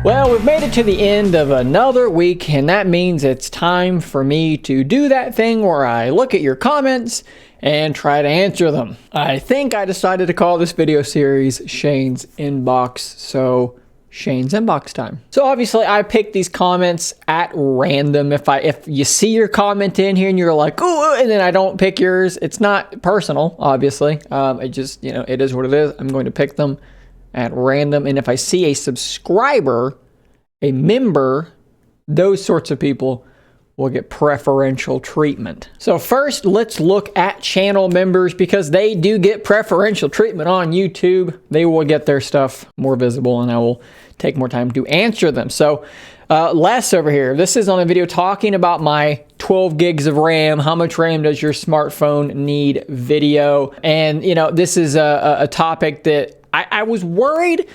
Well, we've made it to the end of another week, and that means it's time for me to do that thing where I look at your comments and try to answer them. I think I decided to call this video series Shane's Inbox, so Shane's Inbox time. So obviously I picked these comments at random. If you see your comment in here and you're like, ooh, and then I don't pick yours, it's not personal, obviously. It just, it is what it is. I'm going to pick them at random, and if I see a subscriber, a member, those sorts of people will get preferential treatment. So first, let's look at channel members because they do get preferential treatment on YouTube. They will get their stuff more visible, and I will take more time to answer them. So Les over here, this is on a video talking about my 12 gigs of RAM. How much RAM does your smartphone need video? And, this is a topic that I was worried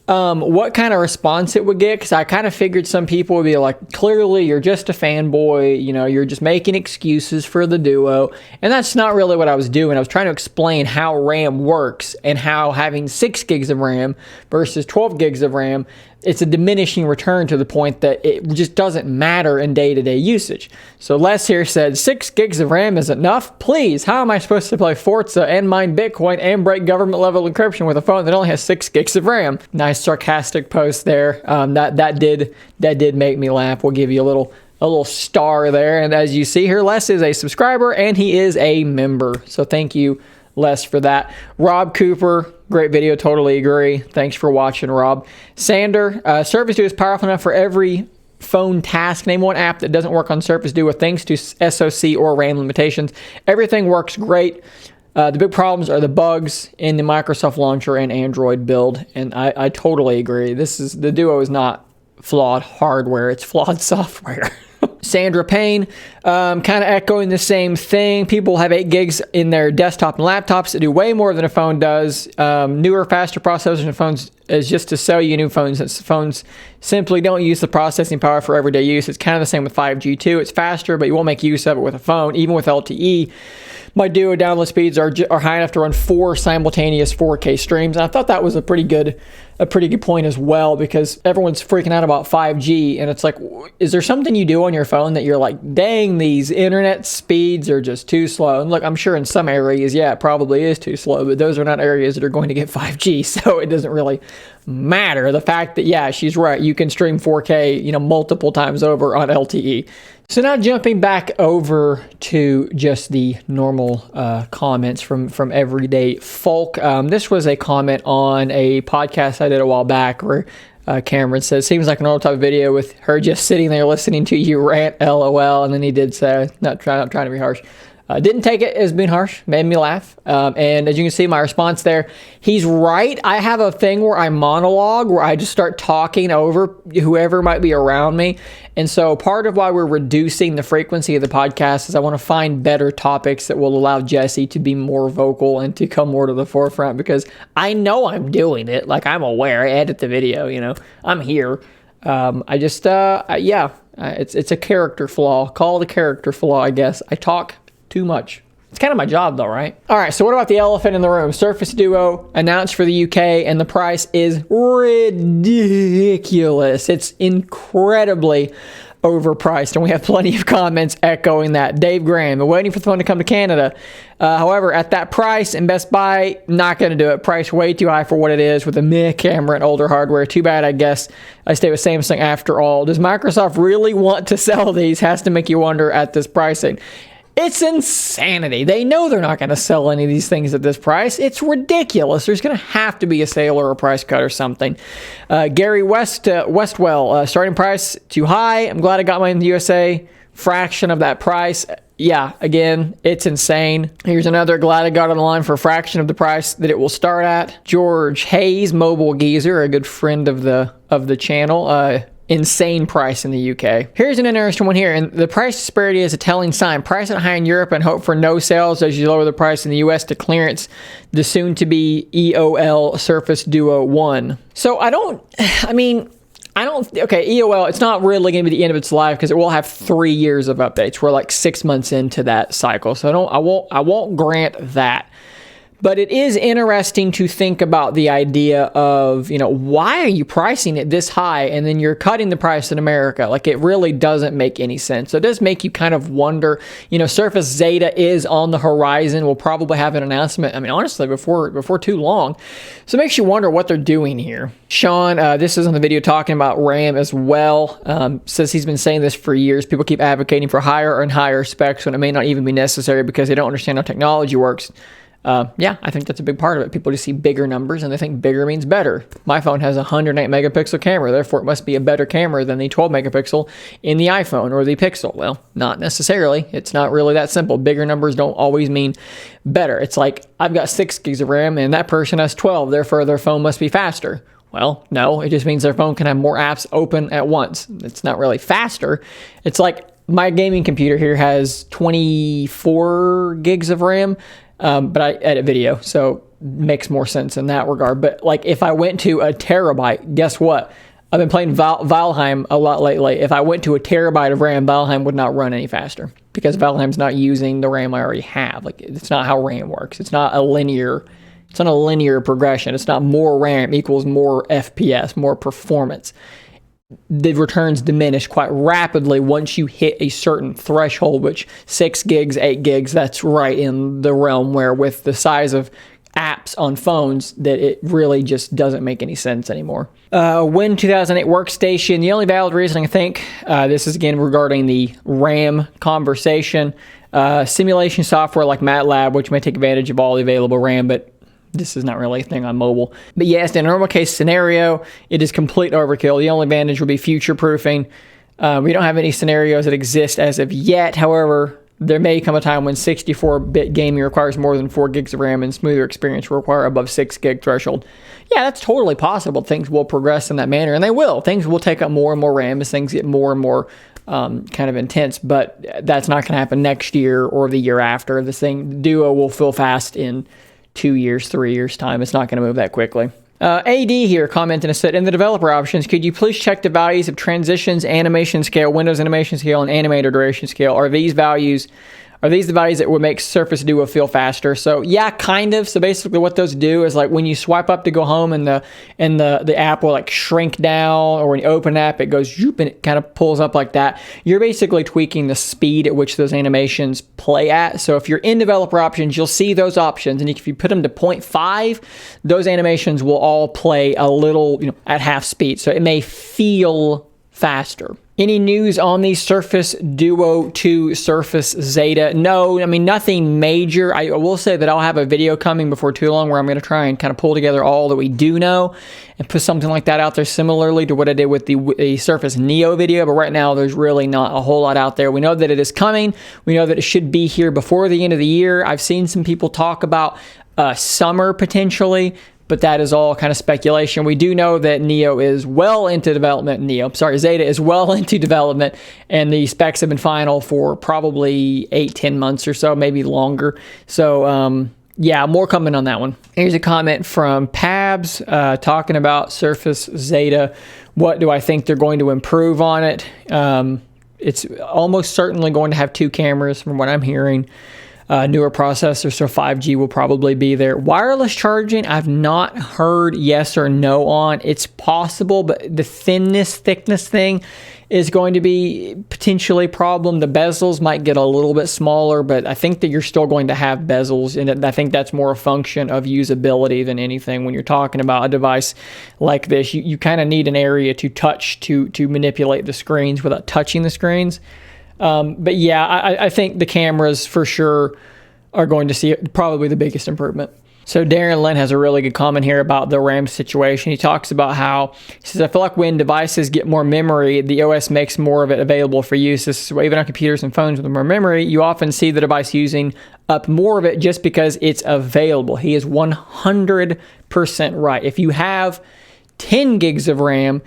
what kind of response it would get, because I kind of figured some people would be like, clearly you're just a fanboy, you're just making excuses for the Duo, and that's not really what I was doing. I was trying to explain how RAM works and how having 6 gigs of RAM versus 12 gigs of RAM, it's a diminishing return to the point that it just doesn't matter in day-to-day usage. So Les here said, 6 gigs of RAM is enough? Please, how am I supposed to play Forza and mine Bitcoin and break government-level encryption with a phone that only has 6 gigs of RAM? Nice sarcastic post there. That did make me laugh. We'll give you a little star there. And as you see here, Les is a subscriber and he is a member. So thank you, Les, for that. Rob Cooper, great video, totally agree. Thanks for watching, Rob. Sander, Surface Duo is powerful enough for every phone task. Name one app that doesn't work on Surface Duo thanks to SoC or RAM limitations. Everything works great. The big problems are the bugs in the Microsoft launcher and Android build, and I totally agree. The Duo is not flawed hardware, it's flawed software. Sandra Payne, kind of echoing the same thing. People have 8 gigs in their desktop and laptops that do way more than a phone does. Newer, faster processors in phones is just to sell you new phones. Since phones simply don't use the processing power for everyday use. It's kind of the same with 5G too. It's faster, but you won't make use of it with a phone. Even with LTE, my Duo download speeds are high enough to run 4 simultaneous 4K streams. And I thought that was a pretty good point as well, because everyone's freaking out about 5G, and it's like, is there something you do on your phone that you're like, dang, these internet speeds are just too slow? And look, I'm sure in some areas, yeah, it probably is too slow, but those are not areas that are going to get 5G, so it doesn't really matter. The fact that, yeah, she's right, you can stream 4K, multiple times over on LTE. So now jumping back over to just the normal comments from everyday folk. This was a comment on a podcast I did a while back where Cameron says, seems like an old type of video with her just sitting there listening to you rant, LOL. And then he did say, not trying to be harsh. Didn't take it as being harsh, made me laugh. And as you can see, my response there, he's right. I have a thing where I monologue, where I just start talking over whoever might be around me. And so part of why we're reducing the frequency of the podcast is I want to find better topics that will allow Jesse to be more vocal and to come more to the forefront, because I know I'm doing it. Like, I'm aware. I edit the video, I'm here. It's a character flaw. Call it a character flaw, I guess. I talk too much. It's kind of my job though, right? All right, so what about the elephant in the room? Surface Duo announced for the UK, and the price is ridiculous. It's incredibly overpriced, and we have plenty of comments echoing that. Dave Graham, waiting for the phone to come to Canada. However, at that price in Best Buy, not going to do it. Price way too high for what it is with a meh camera and older hardware. Too bad, I guess. I stay with Samsung after all. Does Microsoft really want to sell these? Has to make you wonder at this pricing. It's insanity. They know they're not going to sell any of these things at this price. It's ridiculous. There's going to have to be a sale or a price cut or something. Gary Westwell, starting price too high. I'm glad I got mine in the USA. Fraction of that price. Yeah, again, it's insane. Here's another, glad I got on the line for a fraction of the price that it will start at. George Hayes, Mobile Geezer, a good friend of the channel. Insane price in the UK. Here's an interesting one here, and the price disparity is a telling sign. Price it high in Europe and hope for no sales as you lower the price in the US to clearance the soon-to-be EOL Surface Duo 1. So EOL, it's not really going to be the end of its life because it will have 3 years of updates. We're like 6 months into that cycle, so I won't grant that. But it is interesting to think about the idea of, why are you pricing it this high and then you're cutting the price in America? Like, it really doesn't make any sense. So it does make you kind of wonder, Surface Zeta is on the horizon. We'll probably have an announcement, honestly, before too long. So it makes you wonder what they're doing here. Sean, this is on the video talking about RAM as well. Says he's been saying this for years. People keep advocating for higher and higher specs when it may not even be necessary because they don't understand how technology works. Yeah, I think that's a big part of it. People just see bigger numbers and they think bigger means better. My phone has a 108 megapixel camera, therefore it must be a better camera than the 12 megapixel in the iPhone or the Pixel. Well, not necessarily. It's not really that simple. Bigger numbers don't always mean better. It's like, I've got 6 gigs of RAM and that person has 12, therefore their phone must be faster. Well, no, it just means their phone can have more apps open at once. It's not really faster. It's like my gaming computer here has 24 gigs of RAM. But I edit video, so makes more sense in that regard. But like, if I went to a terabyte, guess what? I've been playing Valheim a lot lately. If I went to a terabyte of RAM, Valheim would not run any faster because Valheim's not using the RAM I already have. Like, it's not how RAM works. It's not a linear progression. It's not more RAM equals more FPS, more performance. The returns diminish quite rapidly once you hit a certain threshold, which 6 gigs, 8 gigs, that's right in the realm where with the size of apps on phones that it really just doesn't make any sense anymore. Win 2008 workstation, the only valid reason I think, this is again regarding the RAM conversation, simulation software like MATLAB, which may take advantage of all the available RAM, but this is not really a thing on mobile. But yes, in a normal case scenario, it is complete overkill. The only advantage would be future proofing. We don't have any scenarios that exist as of yet. However, there may come a time when 64-bit gaming requires more than 4 gigs of RAM and smoother experience will require above 6 gig threshold. Yeah, that's totally possible. Things will progress in that manner, and they will. Things will take up more and more RAM as things get more and more kind of intense, but that's not going to happen next year or the year after. Duo will fill fast in 2 years, 3 years time. It's not going to move that quickly. AD here commenting and said, in the developer options, could you please check the values of transitions, animation scale, Windows animation scale, and animator duration scale? Are these the values that would make Surface Duo feel faster? So yeah, kind of. So basically what those do is like when you swipe up to go home and the app will like shrink down, or when you open an app, it goes zoop and it kind of pulls up like that. You're basically tweaking the speed at which those animations play at. So if you're in developer options, you'll see those options. And if you put them to 0.5, those animations will all play a little, at half speed. So it may feel faster. Any news on the Surface Duo 2 Surface Zeta? No, nothing major. I will say that I'll have a video coming before too long where I'm going to try and kind of pull together all that we do know and put something like that out there similarly to what I did with the Surface Neo video. But right now, there's really not a whole lot out there. We know that it is coming. We know that it should be here before the end of the year. I've seen some people talk about summer potentially, but that is all kind of speculation. We do know that Zeta is well into development, and the specs have been final for probably 8-10 months or so, maybe longer. So, yeah, more coming on that one. Here's a comment from Pabs talking about Surface Zeta. What do I think they're going to improve on it? It's almost certainly going to have 2 cameras from what I'm hearing. Newer processor, so 5G will probably be there. Wireless charging, I've not heard yes or no on. It's possible, but the thickness thing is going to be potentially a problem. The bezels might get a little bit smaller, but I think that you're still going to have bezels, and I think that's more a function of usability than anything. When you're talking about a device like this, you kind of need an area to touch to manipulate the screens without touching the screens. But yeah, I think the cameras for sure are going to see probably the biggest improvement. So Darren Lynn has a really good comment here about the RAM situation. He talks about how, he says, I feel like when devices get more memory, the OS makes more of it available for use. This is why even on computers and phones with more memory, you often see the device using up more of it just because it's available. He is 100% right. If you have 10 gigs of RAM,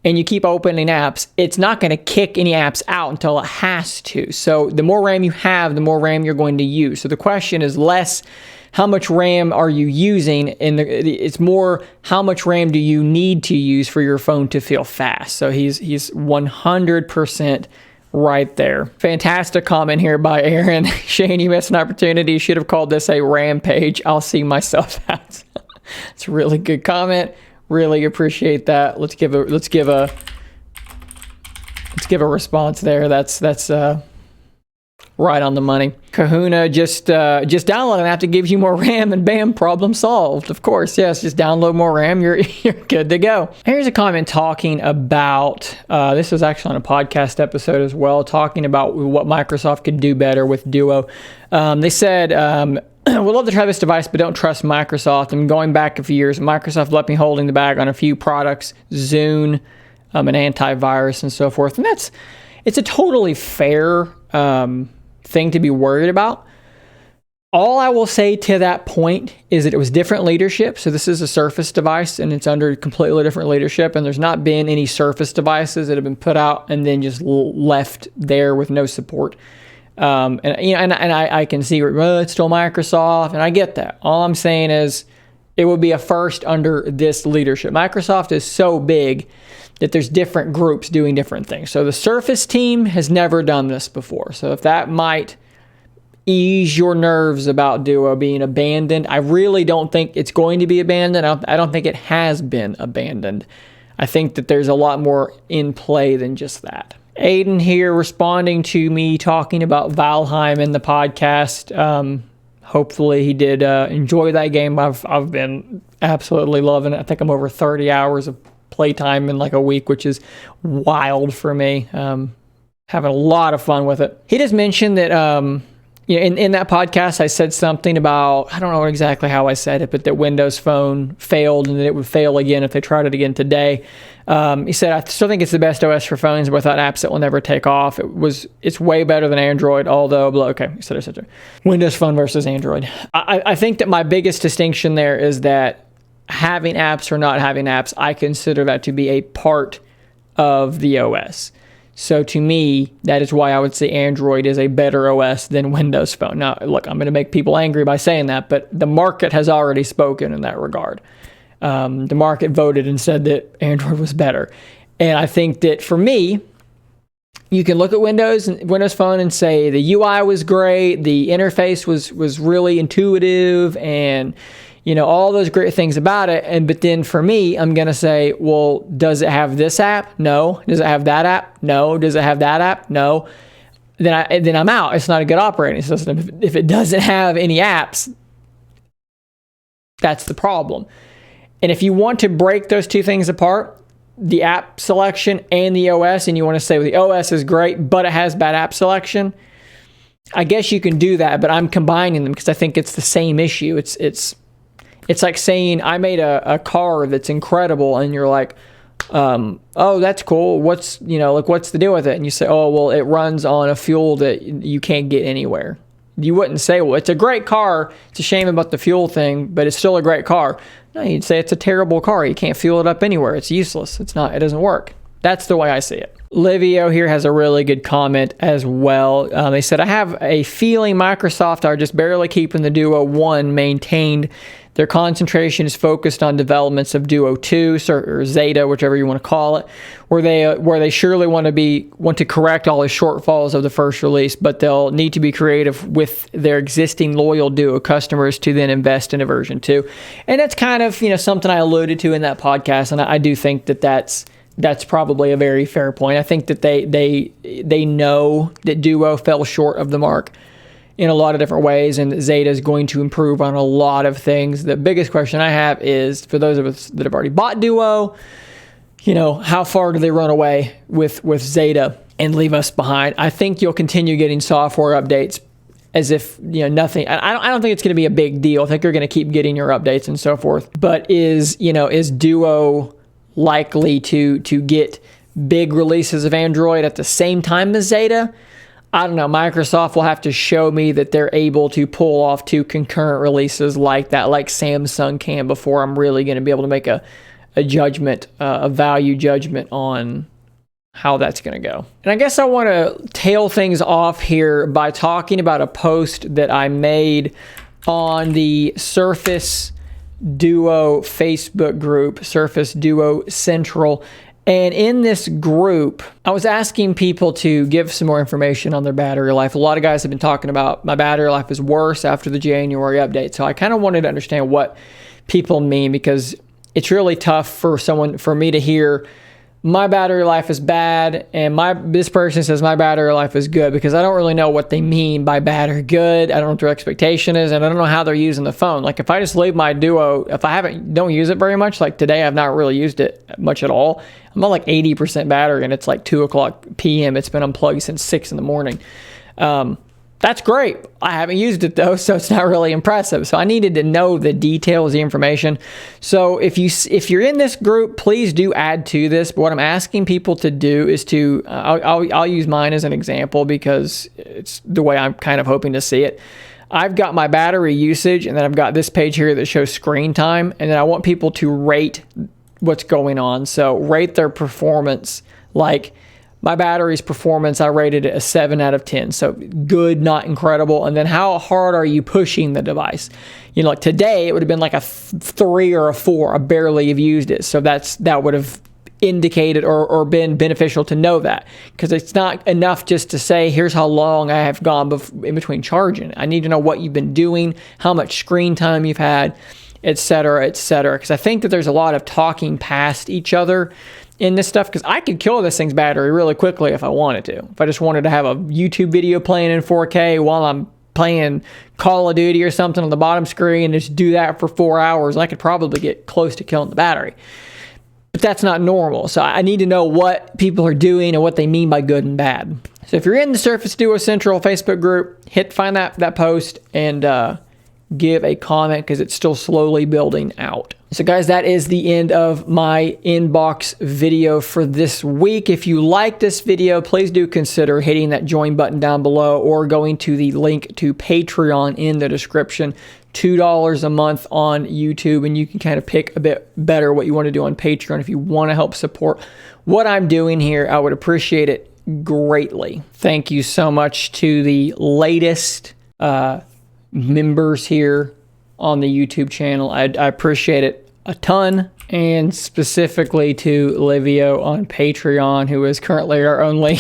and you keep opening apps, it's not going to kick any apps out until it has to. So the more RAM you have, the more RAM you're going to use. So the question is less how much RAM are you using, and it's more how much RAM do you need to use for your phone to feel fast. So he's 100% right there. Fantastic comment here by Aaron. Shane, you missed an opportunity. You should have called this a rampage. I'll see myself out. It's a really good comment. Really appreciate that. Let's give a response there. That's right on the money. Kahuna, just download an app that gives you more RAM and bam, problem solved. Of course, yes, just download more RAM, you're good to go. Here's a comment talking about, this was actually on a podcast episode as well, talking about what Microsoft could do better with Duo. They said, we'd love to try this device, but don't trust Microsoft. I'm going back a few years. Microsoft left me holding the bag on a few products, Zune, an antivirus and so forth. And it's a totally fair thing to be worried about. All I will say to that point is that it was different leadership. So this is a Surface device and it's under completely different leadership, and there's not been any Surface devices that have been put out and then just left there with no support. I can see it's still Microsoft, and I get that. All I'm saying is it would be a first under this leadership. Microsoft is so big that there's different groups doing different things. So the Surface team has never done this before. So if that might ease your nerves about Duo being abandoned, I really don't think it's going to be abandoned. I don't think it has been abandoned. I think that there's a lot more in play than just that. Aiden here responding to me talking about Valheim in the podcast. Hopefully he did enjoy that game. I've been absolutely loving it. I think I'm over 30 hours of playtime in like a week, which is wild for me. Having a lot of fun with it. He just mentioned that in that podcast I said something about, I don't know exactly how I said it, but that Windows Phone failed and that it would fail again if they tried it again today. He said, I still think it's the best OS for phones, but without apps that will never take off. It's way better than Android, although, okay, etc. Windows Phone versus Android. I think that my biggest distinction there is that having apps or not having apps, I consider that to be a part of the OS. So to me, that is why I would say Android is a better OS than Windows Phone. Now, look, I'm going to make people angry by saying that, but the market has already spoken in that regard. The market voted and said that Android was better. And I think that for me, you can look at Windows Phone and say the UI was great, the interface was really intuitive, and all those great things about it. But then for me, I'm going to say, well, does it have this app? No. Does it have that app? No. Does it have that app? No. Then I'm out. It's not a good operating system. If it doesn't have any apps, that's the problem. And if you want to break those two things apart, the app selection and the OS, and you want to say, well, the OS is great, but it has bad app selection, I guess you can do that, but I'm combining them because I think it's the same issue. It's like saying I made a car that's incredible, and you're like, oh, that's cool. What's the deal with it? And you say, oh, well, it runs on a fuel that you can't get anywhere. You wouldn't say, well, it's a great car. It's a shame about the fuel thing, but it's still a great car. No, you'd say it's a terrible car. You can't fuel it up anywhere. It's useless. It doesn't work. That's the way I see it. Livio here has a really good comment as well. They said, I have a feeling Microsoft are just barely keeping the Duo 1 maintained. Their concentration is focused on developments of Duo 2 or Zeta, whichever you want to call it, where they surely want to correct all the shortfalls of the first release, but they'll need to be creative with their existing loyal Duo customers to then invest in a version 2. And that's kind of something I alluded to in that podcast, and I do think that that's probably a very fair point. I think that they know that Duo fell short of the mark in a lot of different ways, and Zeta is going to improve on a lot of things. The biggest question I have is, for those of us that have already bought Duo, how far do they run away with Zeta and leave us behind? I think you'll continue getting software updates as if nothing. I don't think it's going to be a big deal. I think you're going to keep getting your updates and so forth. But is Duo likely to get big releases of Android at the same time as Zeta? I don't know. Microsoft will have to show me that they're able to pull off 2 concurrent releases like that, like Samsung can, before I'm really going to be able to make a judgment, a value judgment on how that's going to go. And I guess I want to tail things off here by talking about a post that I made on the Surface Duo Facebook group, Surface Duo Central. And in this group, I was asking people to give some more information on their battery life. A lot of guys have been talking about my battery life is worse after the January update. So I kind of wanted to understand what people mean, because it's really tough for me to hear my battery life is bad and this person says my battery life is good, because I don't really know what they mean by bad or good. I don't know what their expectation is, and I don't know how they're using the phone. Like if I just leave my Duo, if I don't use it very much, like today I've not really used it much at all. I'm on like 80% battery and it's like 2:00 p.m. It's been unplugged since 6 in the morning. That's great. I haven't used it though, so it's not really impressive. So I needed to know the details, the information. So if you're in this group, please do add to this. But what I'm asking people to do is to, I'll use mine as an example because it's the way I'm kind of hoping to see it. I've got my battery usage, and then I've got this page here that shows screen time, and then I want people to rate what's going on. So rate their performance. Like my battery's performance, I rated it a 7 out of 10. So good, not incredible. And then how hard are you pushing the device? You know, like today, it would have been like a 3 or a 4. I barely have used it. So that would have indicated or been beneficial to know that, because it's not enough just to say, here's how long I have gone in between charging. I need to know what you've been doing, how much screen time you've had, et cetera, because I think that there's a lot of talking past each other in this stuff, because I could kill this thing's battery really quickly if I wanted to. If I just wanted to have a YouTube video playing in 4K while I'm playing Call of Duty or something on the bottom screen, and just do that for 4 hours, I could probably get close to killing the battery. But that's not normal. So I need to know what people are doing and what they mean by good and bad. So if you're in the Surface Duo Central Facebook group, find that post and give a comment, because it's still slowly building out. So guys, that is the end of my inbox video for this week. If you like this video, please do consider hitting that join button down below or going to the link to Patreon in the description. $2 a month on YouTube, and you can kind of pick a bit better what you want to do on Patreon. If you want to help support what I'm doing here, I would appreciate it greatly. Thank you so much to the latest members here on the YouTube channel. I appreciate it a ton, and specifically to Livio on Patreon, who is currently our only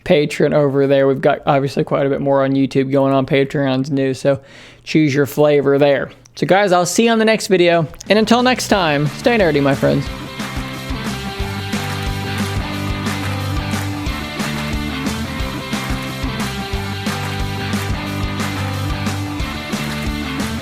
patron over there. We've got obviously quite a bit more on YouTube going on. Patreon's new, so choose your flavor there. So guys, I'll see you on the next video, and until next time, stay nerdy, my friends.